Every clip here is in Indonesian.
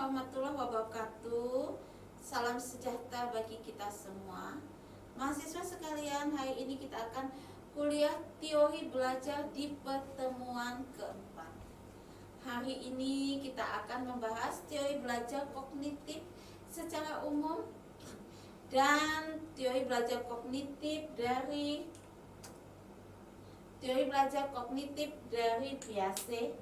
warahmatullahi wabarakatuh. Salam sejahtera bagi kita semua. Mahasiswa sekalian, hari ini kita akan kuliah teori belajar di pertemuan keempat. Hari ini kita akan membahas teori belajar kognitif secara umum dan teori belajar kognitif dari Piaget.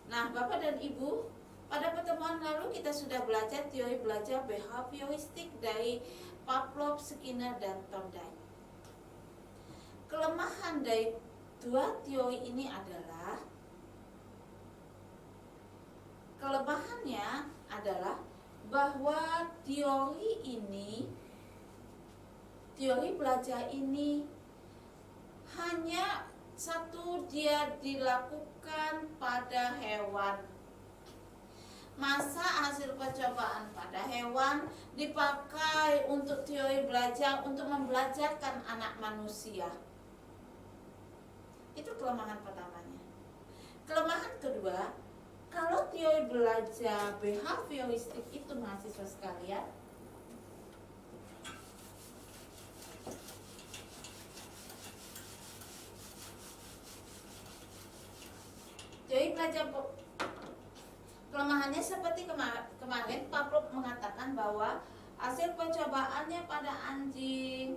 Nah, Bapak dan Ibu, pada pertemuan lalu kita sudah belajar teori belajar behavioristik dari Pavlov, Skinner, dan Thorndike. Kelemahan dari dua teori ini adalah bahwa teori belajar ini hanya dia dilakukan pada hewan. Masa hasil percobaan pada hewan dipakai untuk teori belajar untuk membelajarkan anak manusia. Itu kelemahan pertamanya. Kelemahan kedua, kalau teori belajar behavioristik itu, mahasiswa sekalian, teori belajar kelemahannya seperti kemarin Pavlov mengatakan bahwa hasil percobaannya pada anjing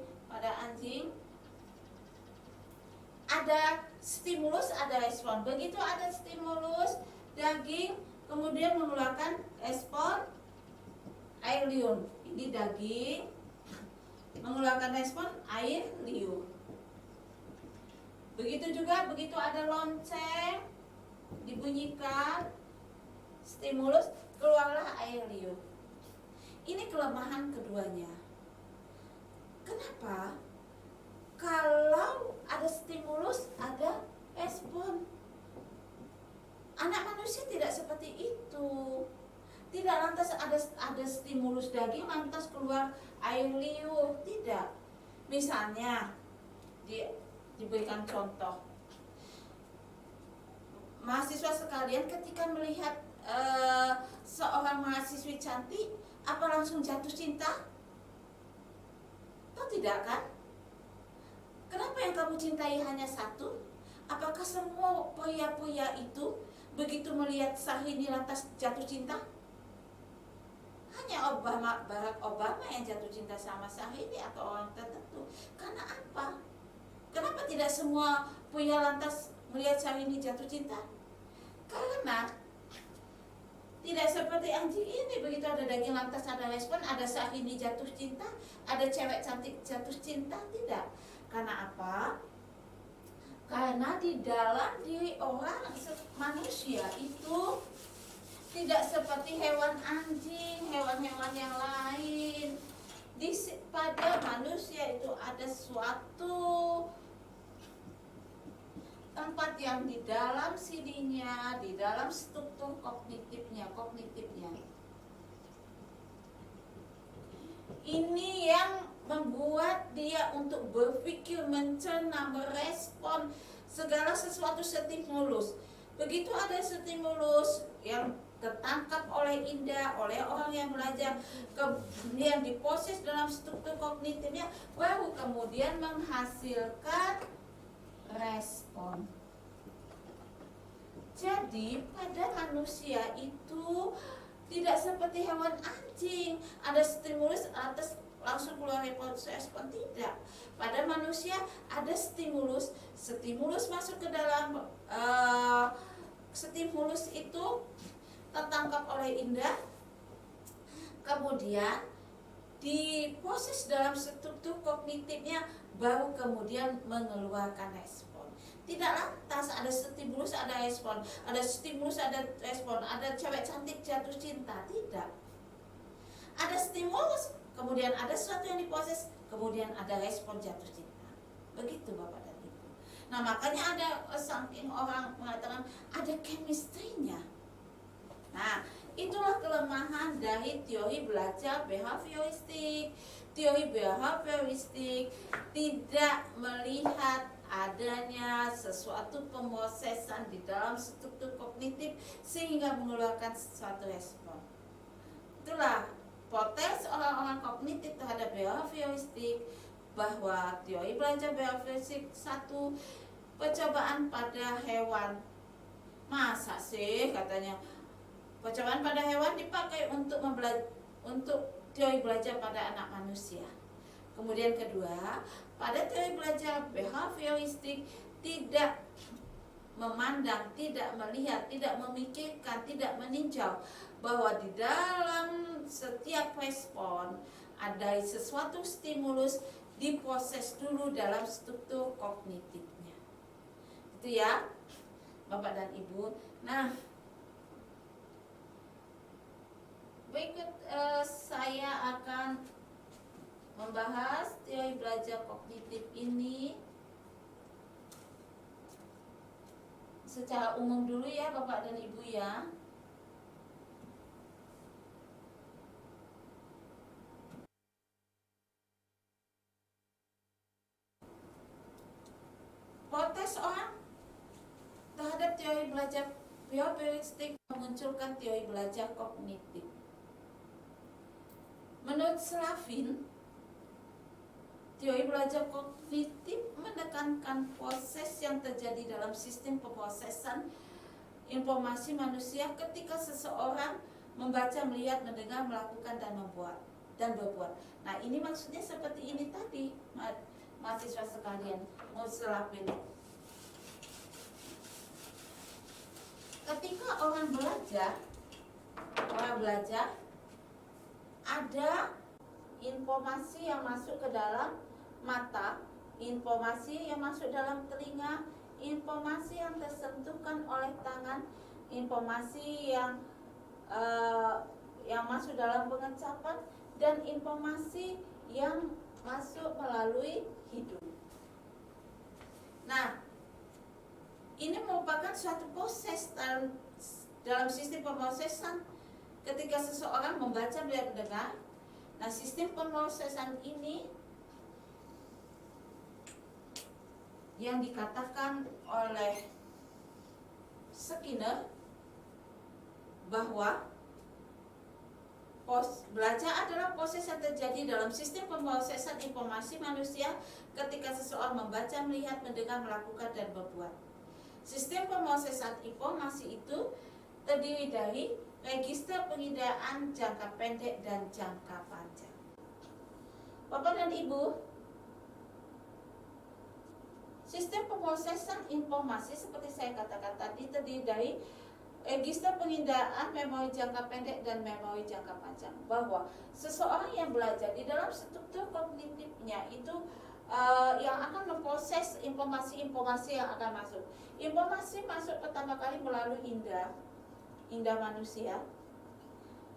ada stimulus, ada respon. Begitu ada stimulus daging, kemudian mengeluarkan respon air liur. Ini daging mengeluarkan respon air liur. Begitu juga begitu ada lonceng dibunyikan, stimulus, keluarlah air liur. Ini kelemahan keduanya. Kenapa? Kalau ada stimulus, ada respon. Anak manusia tidak seperti itu. Tidak lantas ada stimulus daging lantas keluar air liur, tidak. Misalnya diberikan contoh, mahasiswa sekalian ketika melihat seorang mahasiswi cantik, apa langsung jatuh cinta? Atau tidak kan? Kenapa yang kamu cintai hanya satu? Apakah semua pria-pria itu begitu melihat Syahrini lantas jatuh cinta? Hanya Barack Obama yang jatuh cinta sama Syahrini atau orang tertentu. Karena apa? Kenapa tidak semua pria lantas melihat Syahrini jatuh cinta? Karena tidak seperti anjing ini, begitu ada daging lantas ada respon, ada Syahrini jatuh cinta, ada cewek cantik jatuh cinta, tidak. Karena apa? Karena di dalam diri orang manusia itu tidak seperti hewan anjing, hewan-hewan yang lain. Pada manusia itu ada suatu tempat yang di dalam sininya, di dalam struktur kognitifnya. Ini yang membuat dia untuk berpikir, mencerna, merespon segala sesuatu stimulus. Begitu ada stimulus yang tertangkap oleh indah, oleh orang yang belajar, kemudian diproses dalam struktur kognitifnya, baru kemudian menghasilkan respon. Jadi pada manusia itu tidak seperti hewan anjing, ada stimulus atas langsung keluar respon, tidak. Pada manusia ada stimulus masuk ke dalam stimulus itu tertangkap oleh indah, kemudian diproses dalam struktur kognitifnya, baru kemudian mengeluarkan respon. Tidak lantas ada stimulus, ada respon, ada stimulus, ada respon, ada cewek cantik jatuh cinta, tidak. Ada stimulus, kemudian ada sesuatu yang diproses, kemudian ada respon jatuh cinta. Begitu Bapak dan Ibu. Nah, makanya ada saking orang mengatakan ada chemistry-nya. Nah, itulah kelemahan dari teori belajar behavioristik. Teori behavioristik tidak melihat adanya sesuatu pemosesan di dalam struktur kognitif sehingga mengeluarkan suatu respon. Itulah protes orang-orang kognitif terhadap behavioristik, bahwa teori belajar behavioristik satu percobaan pada hewan. Masa sih katanya percobaan pada hewan dipakai untuk teori belajar pada anak manusia. Kemudian kedua, pada teori belajar behavioristik tidak memandang, tidak melihat, tidak memikirkan, tidak meninjau bahwa di dalam setiap respon ada sesuatu stimulus diproses dulu dalam struktur kognitifnya. Itu ya Bapak dan Ibu. Nah, berikut saya akan membahas teori belajar kognitif ini secara umum dulu ya Bapak dan Ibu ya. Protes orang terhadap teori belajar behavioristik memunculkan teori belajar kognitif. Menurut Slavin, teori belajar kognitif menekankan proses yang terjadi dalam sistem pemrosesan informasi manusia ketika seseorang membaca, melihat, mendengar, melakukan, dan berbuat. Nah, ini maksudnya seperti ini tadi, mahasiswa sekalian, menurut Slavin. Ketika orang belajar, ada informasi yang masuk ke dalam mata, informasi yang masuk dalam telinga, informasi yang tersentuhkan oleh tangan, informasi yang masuk dalam pengecapan, dan informasi yang masuk melalui hidung. Nah, ini merupakan suatu proses dalam sistem pemrosesan ketika seseorang membaca, melihat, mendengar. Nah, sistem pemrosesan ini yang dikatakan oleh Skinner bahwa belajar adalah proses yang terjadi dalam sistem pemrosesan informasi manusia ketika seseorang membaca, melihat, mendengar, melakukan, dan berbuat. Sistem pemrosesan informasi itu terdiri dari register pengindaan jangka pendek dan jangka panjang. Bapak dan Ibu, sistem pemrosesan informasi seperti saya katakan tadi terdiri dari register pengindaan memori jangka pendek dan memori jangka panjang. Bahwa seseorang yang belajar di dalam struktur kognitifnya itu yang akan memproses informasi-informasi yang akan masuk. Informasi masuk pertama kali melalui indah manusia.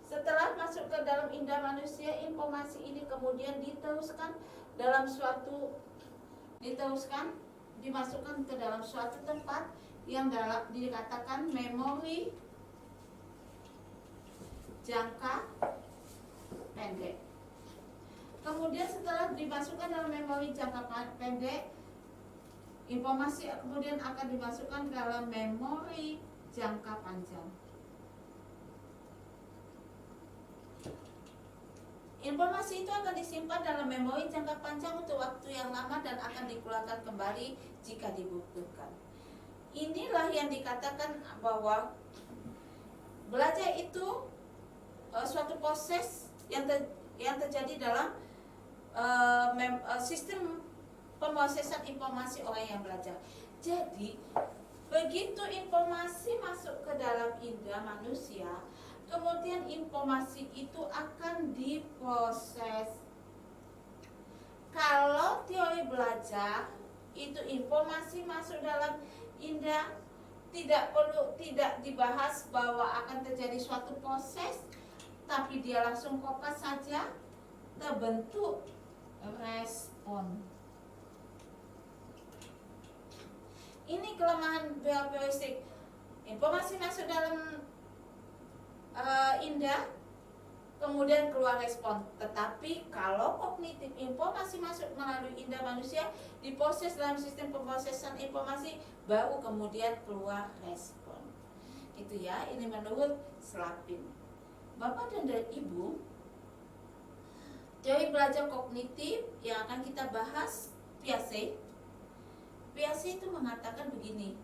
Setelah masuk ke dalam indah manusia, informasi ini kemudian dimasukkan ke dalam suatu tempat yang dikatakan memori jangka pendek. Kemudian setelah dimasukkan dalam memori jangka pendek, informasi kemudian akan dimasukkan dalam memori jangka panjang. Informasi itu akan disimpan dalam memori jangka panjang untuk waktu yang lama dan akan dikeluarkan kembali jika dibutuhkan. Inilah yang dikatakan bahwa belajar itu suatu proses yang terjadi dalam sistem pemrosesan informasi orang yang belajar. Jadi begitu informasi masuk ke dalam indera manusia, kemudian informasi itu akan diproses. Kalau teori belajar itu informasi masuk dalam indera, tidak dibahas bahwa akan terjadi suatu proses, tapi dia langsung kopas saja, terbentuk respon. Ini kelemahan behavioristik. Informasi masuk dalam indera, kemudian keluar respon. Tetapi kalau kognitif informasi masuk melalui indera manusia, diproses dalam sistem pemrosesan informasi, baru kemudian keluar respon. Itu ya, ini menurut Slapin. Bapak dan Ibu, teori belajar kognitif yang akan kita bahas Piaget. Piaget itu mengatakan begini.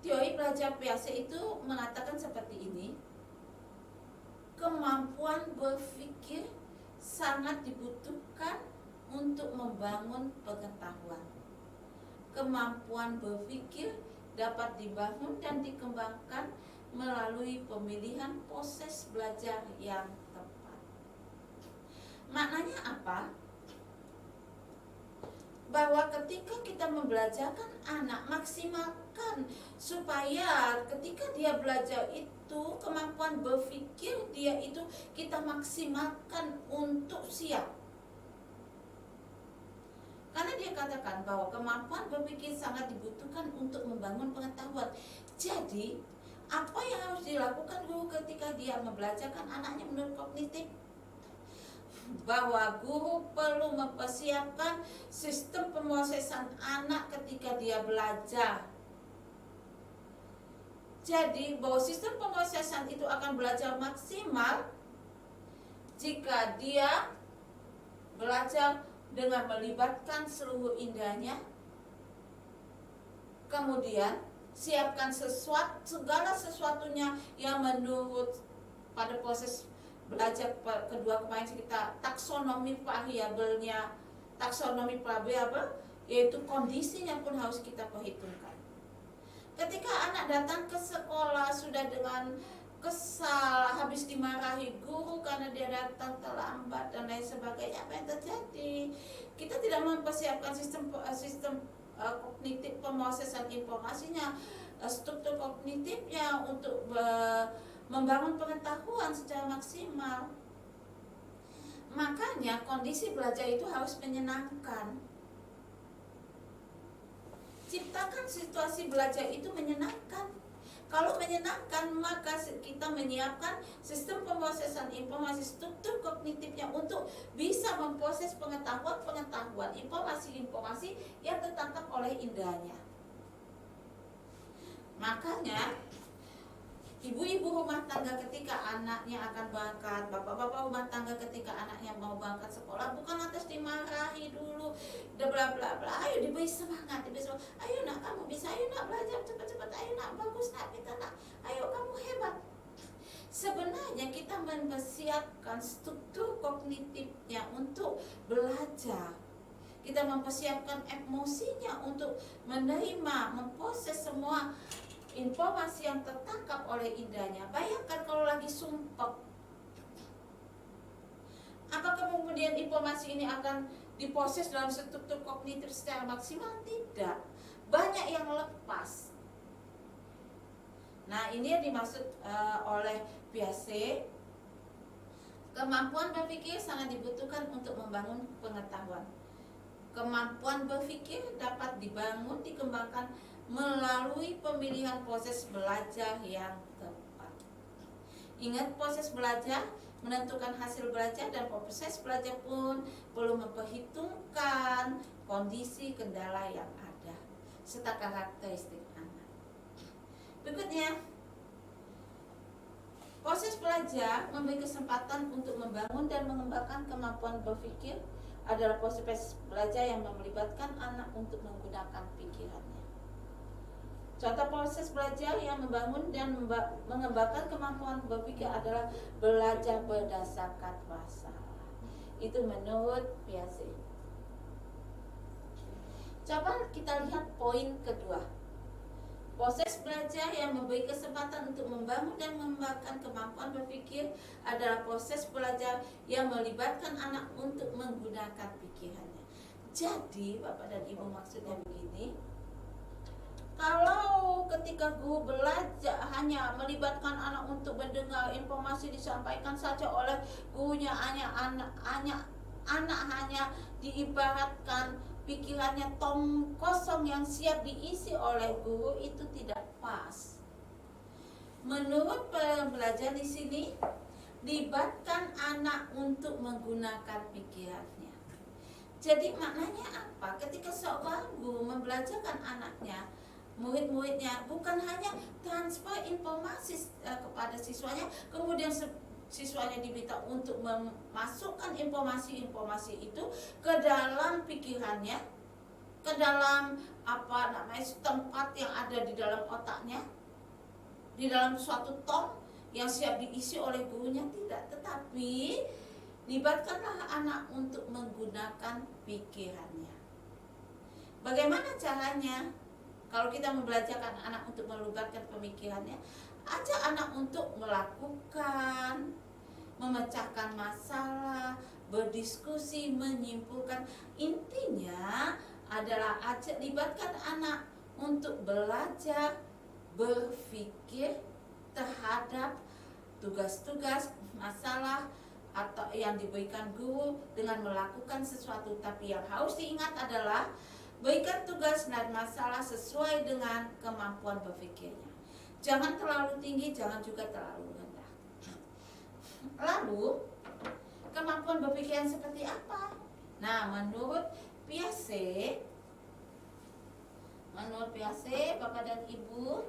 Teori belajar Piaget itu mengatakan seperti ini. Kemampuan berpikir sangat dibutuhkan untuk membangun pengetahuan. Kemampuan berpikir dapat dibangun dan dikembangkan melalui pemilihan proses belajar yang tepat. Maknanya apa? Bahwa ketika kita membelajarkan anak, maksimalkan supaya ketika dia belajar itu kemampuan berpikir dia itu kita maksimalkan untuk siap. Karena dia katakan bahwa kemampuan berpikir sangat dibutuhkan untuk membangun pengetahuan. Jadi, apa yang harus dilakukan guru ketika dia membelajarkan anaknya menurut kognitif? Bahwa guru perlu mempersiapkan sistem pemrosesan anak ketika dia belajar. Jadi, bahwa sistem pemrosesan itu akan belajar maksimal jika dia belajar dengan melibatkan seluruh inderanya. Kemudian siapkan segala sesuatunya yang menurut pada proses belajar kedua kemarin kita taksonomi variabelnya, yaitu kondisinya pun harus kita perhitungkan. Ketika anak datang ke sekolah sudah dengan kesal, habis dimarahi guru karena dia datang terlambat dan lain sebagainya, apa yang terjadi? Kita tidak mempersiapkan sistem kognitif pemrosesan informasinya, struktur kognitifnya untuk membangun pengetahuan secara maksimal. Makanya kondisi belajar itu harus menyenangkan. Ciptakan situasi belajar itu menyenangkan. Kalau menyenangkan, maka kita menyiapkan sistem pemrosesan informasi, struktur kognitifnya untuk bisa memproses pengetahuan, informasi-informasi yang tertangkap oleh inderanya. Makanya ibu-ibu rumah tangga ketika anaknya akan berangkat, bapak-bapak rumah tangga ketika anaknya mau berangkat sekolah, bukan lantas dimarahi dulu, bla bla bla, ayo diberi semangat, ayo nak kamu bisa, ayo nak belajar cepat-cepat, ayo nak bagus nak, kita nak, ayo kamu hebat. Sebenarnya kita mempersiapkan struktur kognitifnya untuk belajar. Kita mempersiapkan emosinya untuk menerima, memproses semua informasi yang tertangkap oleh inderanya. Bayangkan kalau lagi sumpek, apakah kemudian informasi ini akan diproses dalam struktur kognitif secara maksimal? Tidak, banyak yang lepas. Nah, ini yang dimaksud oleh Piaget. Kemampuan berpikir sangat dibutuhkan untuk membangun pengetahuan. Kemampuan berpikir dapat dibangun, dikembangkan melalui pemilihan proses belajar yang tepat. Ingat, proses belajar menentukan hasil belajar, dan proses belajar pun perlu memperhitungkan kondisi kendala yang ada serta karakteristik anak. Berikutnya, proses belajar memberi kesempatan untuk membangun dan mengembangkan kemampuan berpikir adalah proses belajar yang melibatkan anak untuk menggunakan pikirannya. Contoh proses belajar yang membangun dan mengembangkan kemampuan berpikir adalah belajar berdasarkan masalah. Itu menurut Piaget. Coba kita lihat poin kedua. Proses belajar yang memberi kesempatan untuk membangun dan mengembangkan kemampuan berpikir adalah proses belajar yang melibatkan anak untuk menggunakan pikirannya. Jadi, Bapak dan Ibu, maksudnya begini. Kalau ketika guru belajar hanya melibatkan anak untuk mendengar informasi disampaikan saja oleh gurunya, anak hanya diibaratkan pikirannya tong kosong yang siap diisi oleh guru, itu tidak pas. Menurut pembelajar di sini, libatkan anak untuk menggunakan pikirannya. Jadi maknanya apa? Ketika seorang guru membelajarkan anaknya, murid-muridnya, bukan hanya transfer informasi kepada siswanya, kemudian siswanya diminta untuk memasukkan informasi-informasi itu ke dalam pikirannya, ke dalam tempat yang ada di dalam otaknya, di dalam suatu tong yang siap diisi oleh gurunya. Tidak, tetapi libatkanlah anak untuk menggunakan pikirannya. Bagaimana caranya? Kalau kita membelajarkan anak untuk melibatkan pemikirannya, ajak anak untuk melakukan, memecahkan masalah, berdiskusi, menyimpulkan. Intinya adalah ajak, libatkan anak untuk belajar, berpikir terhadap tugas-tugas, masalah atau yang diberikan guru dengan melakukan sesuatu. Tapi yang harus diingat adalah berikan tugas dan masalah sesuai dengan kemampuan berpikirnya. Jangan terlalu tinggi, jangan juga terlalu rendah. Lalu, kemampuan berpikir yang seperti apa? Nah, menurut Piaget, Bapak dan Ibu,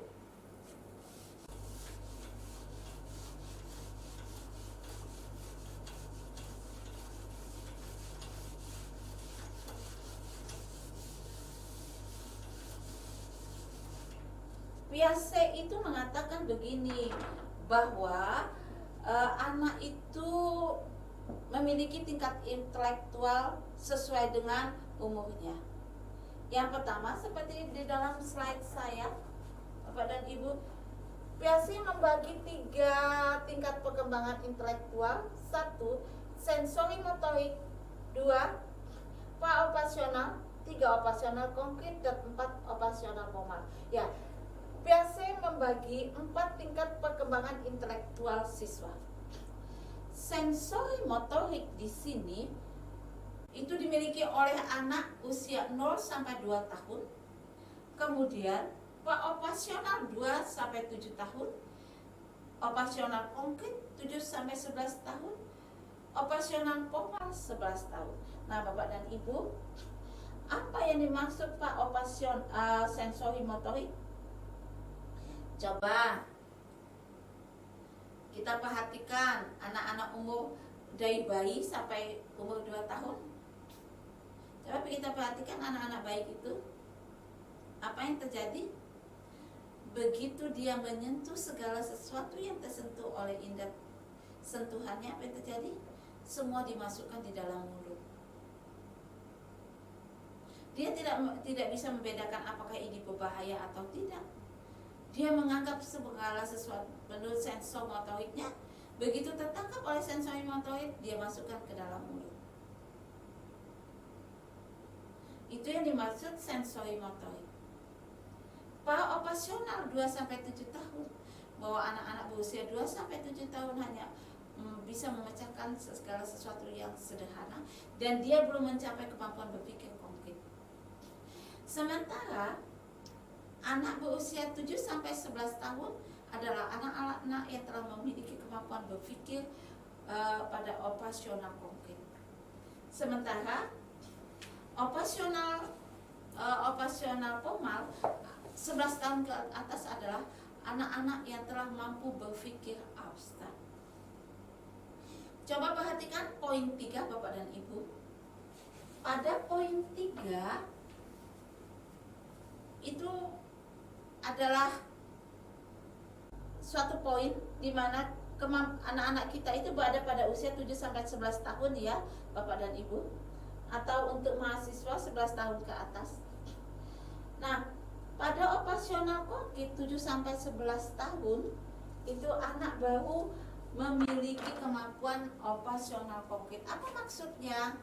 Piaget itu mengatakan begini, bahwa anak itu memiliki tingkat intelektual sesuai dengan umurnya. Yang pertama, seperti di dalam slide saya, Bapak dan Ibu, Piaget membagi 3 tingkat perkembangan intelektual. 1, sensori motorik. 2, pra-operasional. 3, operasional konkret. Dan 4, operasional formal. Ya, Piaget membagi 4 tingkat perkembangan intelektual siswa. Sensori motorik di sini itu dimiliki oleh anak usia 0 sampai 2 tahun. Kemudian operasional 2 sampai 7 tahun. Operasional konkret 7 sampai 11 tahun. Operasional formal 11 tahun. Nah, Bapak dan Ibu, apa yang dimaksud Pak sensori motorik? Coba kita perhatikan anak-anak umur dari bayi sampai umur 2 tahun. Coba kita perhatikan anak-anak bayi itu, apa yang terjadi? Begitu dia menyentuh segala sesuatu yang tersentuh oleh indera sentuhannya, apa yang terjadi? Semua dimasukkan di dalam mulut. Dia tidak bisa membedakan apakah ini berbahaya atau tidak. Dia menganggap segala sesuatu menurut sensor motoriknya. Begitu tertangkap oleh sensor motorik, dia masukkan ke dalam mulut. Itu yang dimaksud sensori motorik. Para operasional 2 sampai 7 tahun, bahwa anak-anak berusia 2 sampai 7 tahun hanya bisa memecahkan segala sesuatu yang sederhana, dan dia belum mencapai kemampuan berpikir konkret. Sementara anak berusia 7 sampai 11 tahun adalah anak-anak yang telah memiliki kemampuan berpikir pada operasional konkret. Sementara operasional formal 11 tahun ke atas adalah anak-anak yang telah mampu berpikir abstrak. Coba perhatikan poin 3 Bapak dan Ibu. Pada poin 3 itu adalah suatu poin di mana anak-anak kita itu berada pada usia 7 sampai 11 tahun ya, Bapak dan Ibu. Atau untuk mahasiswa 11 tahun ke atas. Nah, pada operasional konkret 7 sampai 11 tahun itu anak baru memiliki kemampuan operasional konkret. Apa maksudnya?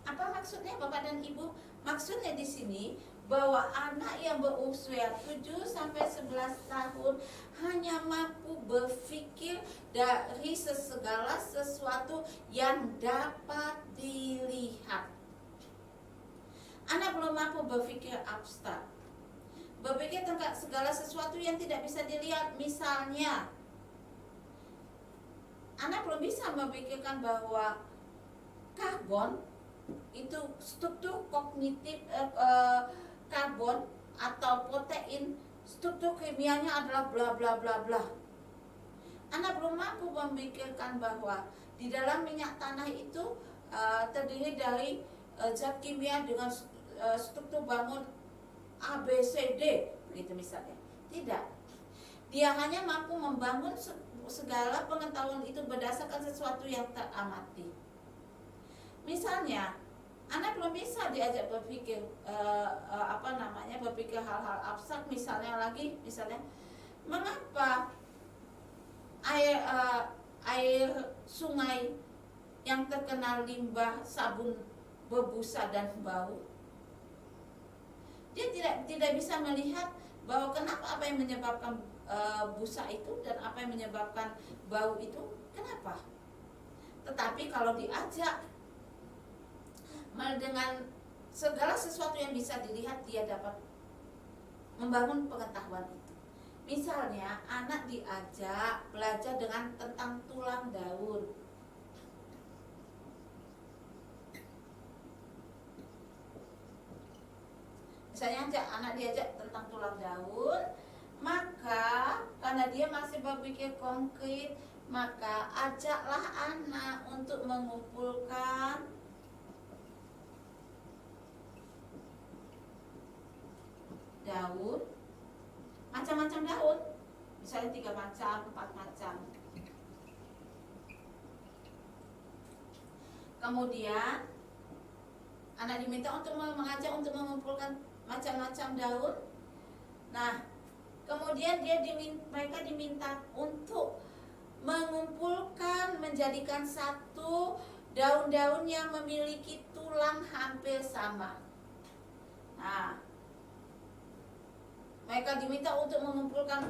Apa maksudnya Bapak dan Ibu? Maksudnya di sini bahwa anak yang berusia 7 sampai 11 tahun hanya mampu berpikir dari segala sesuatu yang dapat dilihat. Anak belum mampu berpikir abstrak, berpikir tentang segala sesuatu yang tidak bisa dilihat. Misalnya, anak belum bisa memikirkan bahwa karbon itu struktur kognitif, karbon atau protein, struktur kimianya adalah bla bla bla bla. Anak belum mampu memikirkan bahwa di dalam minyak tanah itu terdiri dari zat kimia dengan struktur bangun A, B, C, D, begitu misalnya. Tidak. Dia hanya mampu membangun segala pengetahuan itu berdasarkan sesuatu yang teramati. Misalnya, anak belum bisa diajak berpikir berpikir hal-hal abstrak. Misalnya mengapa air sungai yang terkenal limbah, sabun, berbusa dan bau? Dia tidak bisa melihat bahwa kenapa, apa yang menyebabkan busa itu dan apa yang menyebabkan bau itu, kenapa. Tetapi kalau diajak dengan segala sesuatu yang bisa dilihat, dia dapat membangun pengetahuan itu. Misalnya, anak diajak belajar tentang tulang daun. Misalnya anak diajak tentang tulang daun, maka karena dia masih berpikir konkret, maka ajaklah anak untuk mengumpulkan daun, macam-macam daun, misalnya 3 macam, 4 macam. Kemudian anak diminta untuk mengajak untuk mengumpulkan macam-macam daun. Nah, kemudian mereka diminta untuk mengumpulkan, menjadikan satu daun-daun yang memiliki tulang hampir sama. Nah, mereka diminta untuk mengumpulkan,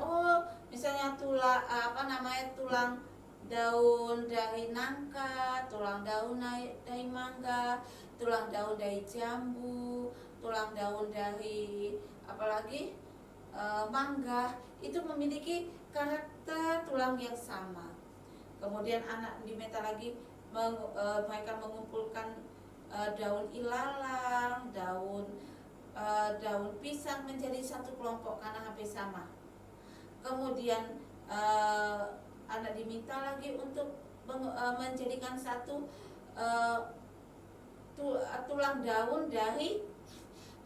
misalnya tulang daun dari nangka, tulang daun dari mangga, tulang daun dari jambu, tulang daun dari mangga, itu memiliki karakter tulang yang sama. Kemudian anak diminta lagi mereka mengumpulkan daun ilalang, daun pisang menjadi satu kelompok karena hampir sama. Kemudian anak diminta lagi untuk menjadikan satu tulang daun dari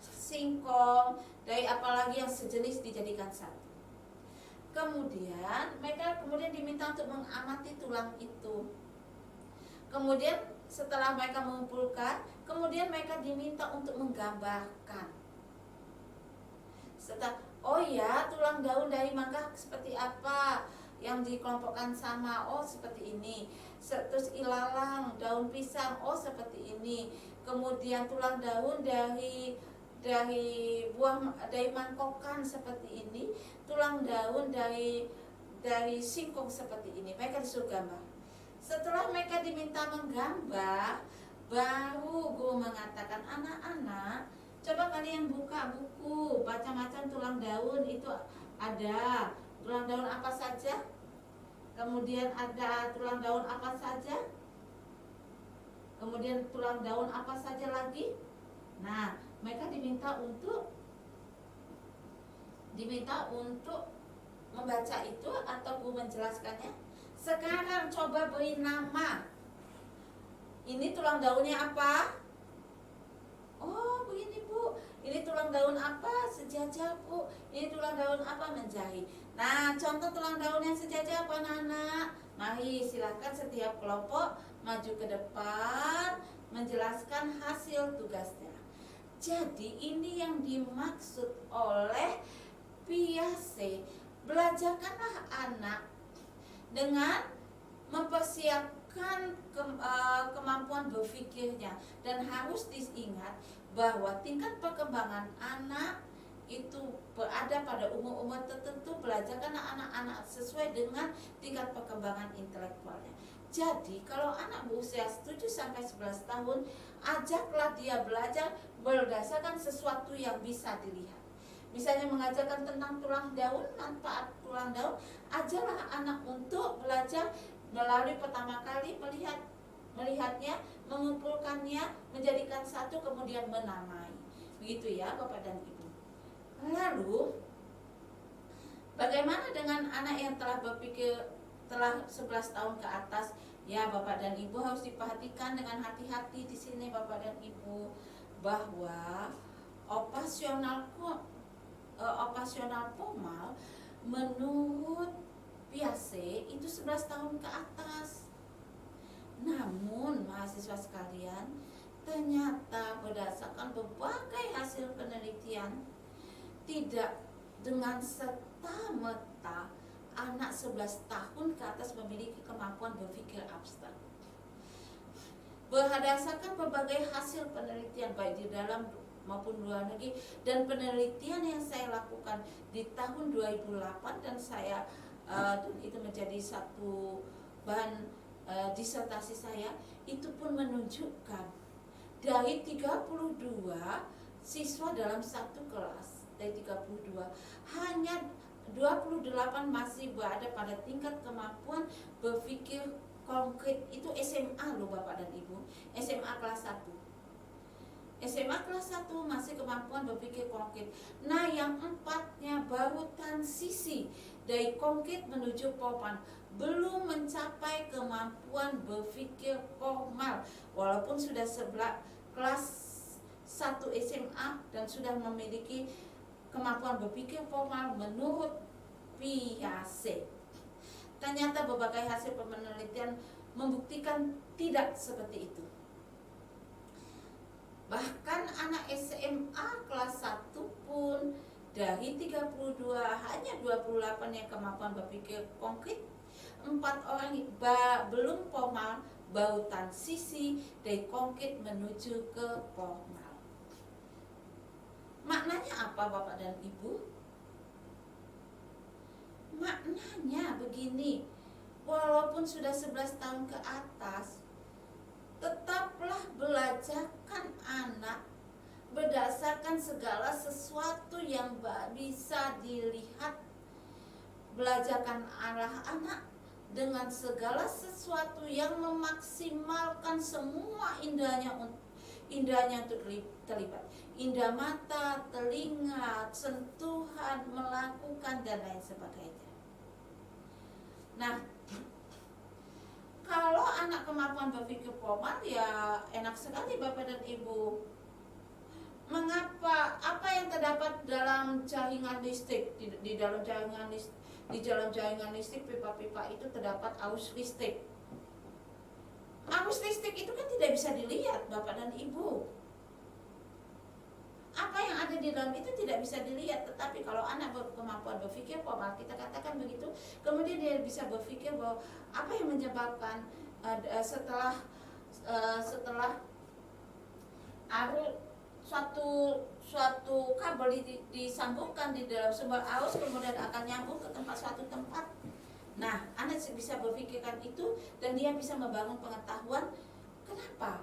singkong, dari apalagi yang sejenis dijadikan satu. Kemudian mereka diminta untuk mengamati tulang itu. Kemudian setelah mereka mengumpulkan, kemudian mereka diminta untuk menggambarkan. Tulang daun dari mangga seperti apa yang dikelompokkan sama, seperti ini. Terus ilalang, daun pisang, seperti ini. Kemudian tulang daun dari mangkokan seperti ini. Tulang daun dari singkong seperti ini. Mereka disuruh gambar. Setelah mereka diminta menggambar, baru guru mengatakan, anak-anak, coba kalian buka buku, macam-macam tulang daun itu ada. Tulang daun apa saja? Kemudian ada tulang daun apa saja? Kemudian tulang daun apa saja lagi? Nah, mereka diminta untuk membaca itu atau guru menjelaskannya. Sekarang coba beri nama. Ini tulang daunnya apa? Oh, begini Bu. Ini tulang daun apa? Sejajar Bu. Ini tulang daun apa? Menjahit. Nah, contoh tulang daun yang sejajar apa, anak? Mari silakan setiap kelompok maju ke depan menjelaskan hasil tugasnya. Jadi ini yang dimaksud oleh Piaget. Belajarkanlah anak dengan mempersiapkan kemampuan berpikirnya. Dan harus diingat bahwa tingkat perkembangan anak itu berada pada umur-umur tertentu, belajarkan anak-anak sesuai dengan tingkat perkembangan intelektualnya. Jadi kalau anak berusia 7-11 tahun, ajaklah dia belajar berdasarkan sesuatu yang bisa dilihat. Misalnya mengajarkan tentang tulang daun, manfaat tulang daun, ajarlah anak untuk belajar melalui pertama kali melihatnya, mengumpulkannya, menjadikan satu, kemudian menamai. Begitu ya Bapak dan Ibu. Lalu bagaimana dengan anak yang telah berpikir telah 11 tahun ke atas? Ya Bapak dan Ibu, harus diperhatikan dengan hati-hati di sini Bapak dan Ibu, bahwa operasional formal menurut Piaget itu 11 tahun ke atas. Namun mahasiswa sekalian, ternyata berdasarkan berbagai hasil penelitian, tidak dengan serta-merta anak 11 tahun ke atas memiliki kemampuan berpikir abstrak. Berdasarkan berbagai hasil penelitian baik di dalam maupun luar negeri, dan penelitian yang saya lakukan di tahun 2008 dan saya itu menjadi satu bahan disertasi saya, itu pun menunjukkan dari 32 siswa dalam satu kelas, dari 32 hanya 28 masih berada pada tingkat kemampuan berpikir konkret. Itu SMA loh Bapak dan Ibu, SMA kelas 1. SMA kelas 1 masih kemampuan berpikir konkret. Nah yang empatnya baru transisi dari konkret menuju formal, belum mencapai kemampuan berpikir formal, walaupun sudah kelas 1 SMA dan sudah memiliki kemampuan berpikir formal menurut Piaget. Ternyata berbagai hasil penelitian membuktikan tidak seperti itu. Bahkan anak SMA kelas 1 pun dari 32 hanya 28 yang kemampuan berpikir konkret, 4 orang belum formal, baru transisi dari konkret menuju ke formal. Maknanya apa Bapak dan Ibu? Maknanya begini, walaupun sudah 11 tahun ke atas, tetaplah belajarkan anak berdasarkan segala sesuatu yang bisa dilihat. Belajarkan anak dengan segala sesuatu yang memaksimalkan semua indahnya untuk terlibat. Indra mata, telinga, sentuhan, melakukan dan lain sebagainya. Nah, kalau anak kemampuan berpikir formal, ya enak sekali Bapak dan Ibu. Mengapa? Apa yang terdapat dalam jaringan listrik? Di dalam jaringan listrik pipa-pipa itu terdapat arus listrik. Arus listrik itu kan tidak bisa dilihat Bapak dan Ibu. Apa yang ada di dalam itu tidak bisa dilihat, tetapi kalau anak berkemampuan berpikir formal, kita katakan begitu, kemudian dia bisa berpikir bahwa apa yang menyebabkan setelah arus suatu kabel disambungkan di dalam sumber arus, kemudian akan nyambung ke suatu tempat. Nah, anak bisa berpikirkan itu dan dia bisa membangun pengetahuan kenapa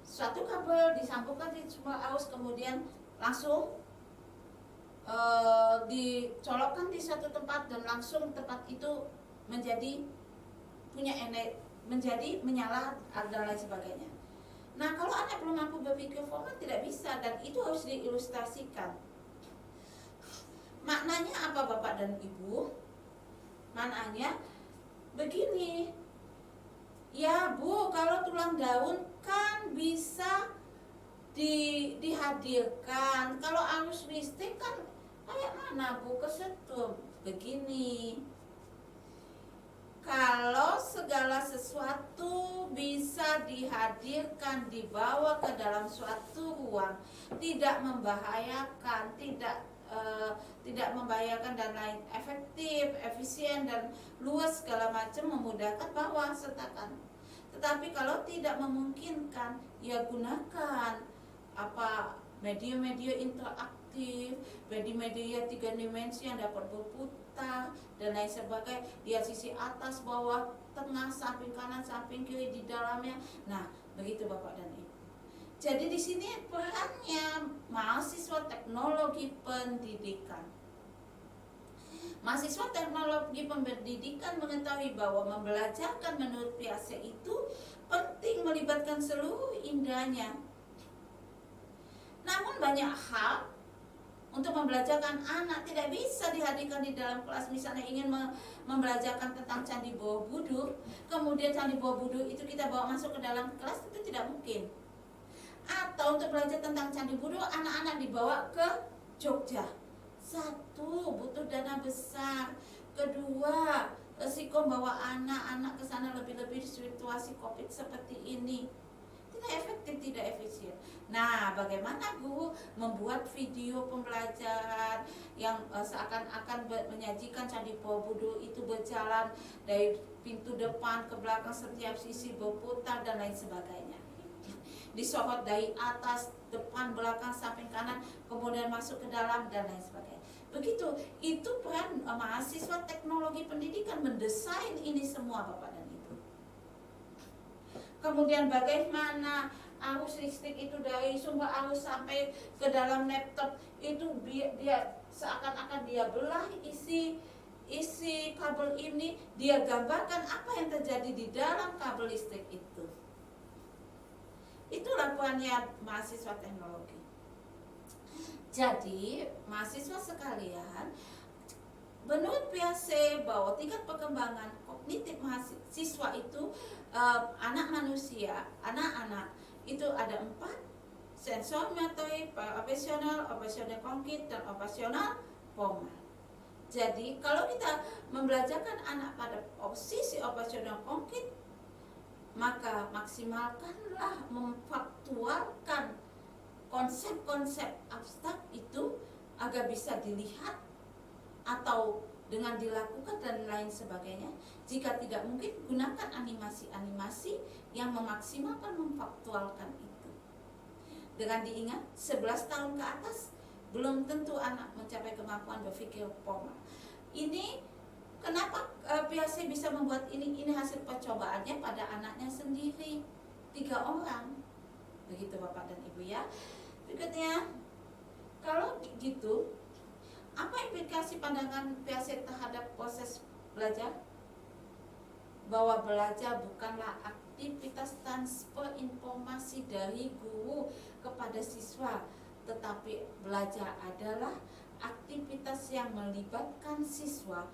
suatu kabel disambungkan di sumber arus, kemudian langsung dicolokkan di suatu tempat dan langsung tempat itu menjadi punya energi, menjadi menyala dan lain sebagainya. Nah, kalau anak belum mampu berpikir formal tidak bisa, dan itu harus diilustrasikan. Maknanya apa Bapak dan Ibu? Maknanya begini. Ya Bu, kalau tulang daun kan bisa dihadirkan. Kalau arus listrik kan kayak mana Bu, kesetrum. Begini, kalau segala sesuatu bisa dihadirkan, dibawa ke dalam suatu ruang, tidak membahayakan, tidak tidak membahayakan dan lain, efektif, efisien dan luas segala macam, memudahkan bawah sertakan. Tetapi kalau tidak memungkinkan, ya gunakan media-media interaktif, media-media 3 dimensi yang dapat berputar dan lain sebagainya. Dia sisi atas, bawah, tengah, samping kanan, samping kiri, di dalamnya. Nah, begitu Bapak dan Ibu. Jadi di sini perannya mahasiswa teknologi pendidikan. Mahasiswa teknologi pendidikan mengetahui bahwa membelajarkan menurut Piaget itu penting melibatkan seluruh indahnya. Namun banyak hal untuk membelajarkan anak tidak bisa dihadirkan di dalam kelas. Misalnya ingin membelajarkan tentang Candi Borobudur, kemudian Candi Borobudur itu kita bawa masuk ke dalam kelas, itu tidak mungkin. Atau untuk belajar tentang Candi Borobudur, anak-anak dibawa ke Jogja. Satu, butuh dana besar. Kedua, resiko bawa anak-anak ke sana, lebih-lebih di situasi Covid seperti ini. Tidak efektif, tidak efisien. Nah, bagaimana guru membuat video pembelajaran yang seakan-akan menyajikan Candi Borobudur itu berjalan dari pintu depan ke belakang, setiap sisi berputar dan lain sebagainya. Disorot dari atas, depan, belakang, samping kanan, kemudian masuk ke dalam dan lain sebagainya. Begitu, itu peran mahasiswa teknologi pendidikan mendesain ini semua Bapak dan Ibu. Kemudian bagaimana arus listrik itu dari sumber arus sampai ke dalam laptop itu dia seakan-akan dia belah isi kabel ini, dia gambarkan apa yang terjadi di dalam kabel listrik itu. Itulah perannya mahasiswa teknologi. Jadi mahasiswa sekalian, menurut Piaget bahwa tingkat perkembangan kognitif mahasiswa itu anak-anak itu ada 4: sensor motorik, operasional konkret, dan operasional formal. Jadi kalau kita membelajarkan anak pada posisi operasional konkret, maka maksimalkanlah memfaktualkan konsep-konsep abstrak itu agar bisa dilihat atau dengan dilakukan dan lain sebagainya. Jika tidak mungkin, gunakan animasi-animasi yang memaksimalkan memfaktualkan itu. Dengan diingat, 11 tahun ke atas belum tentu anak mencapai kemampuan berpikir formal. Ini kenapa Piaget bisa membuat ini hasil percobaannya pada anaknya sendiri, 3 orang. Begitu Bapak dan Ibu ya. Berikutnya, kalau gitu, apa implikasi pandangan Piaget terhadap proses belajar? Bahwa belajar bukanlah aktivitas transfer informasi dari guru kepada siswa, tetapi belajar adalah aktivitas yang melibatkan siswa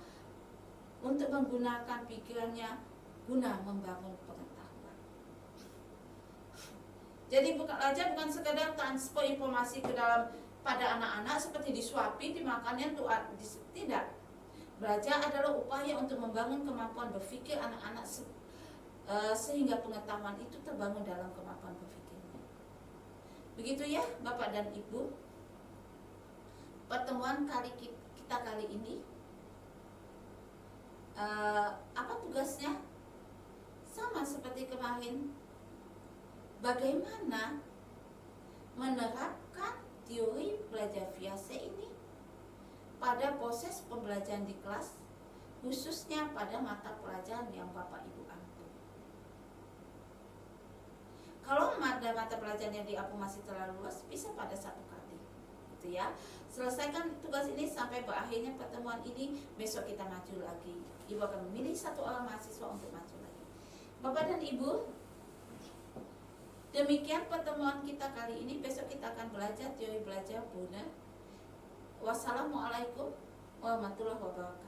untuk menggunakan pikirannya guna membangun pengetahuan. Jadi belajar bukan sekedar transfer informasi ke dalam pada anak-anak seperti disuapi, dimakannya untuk tidak. Belajar adalah upaya untuk membangun kemampuan berpikir anak-anak sehingga pengetahuan itu terbangun dalam kemampuan berpikirnya. Begitu ya Bapak dan Ibu, pertemuan kita kali ini. Apa tugasnya? Sama seperti kemarin, bagaimana menerapkan teori belajar Piaget ini pada proses pembelajaran di kelas, khususnya pada mata pelajaran yang Bapak Ibu ambil. Kalau mata pelajaran yang diampu masih terlalu luas, bisa pada 1 kali, gitu ya. Selesaikan tugas ini sampai berakhirnya pertemuan ini. Besok kita maju lagi. Ibu akan memilih 1 orang mahasiswa untuk maju lagi. Bapak dan Ibu, demikian pertemuan kita kali ini. Besok kita akan belajar teori belajar Brunner. Wassalamualaikum warahmatullahi wabarakatuh.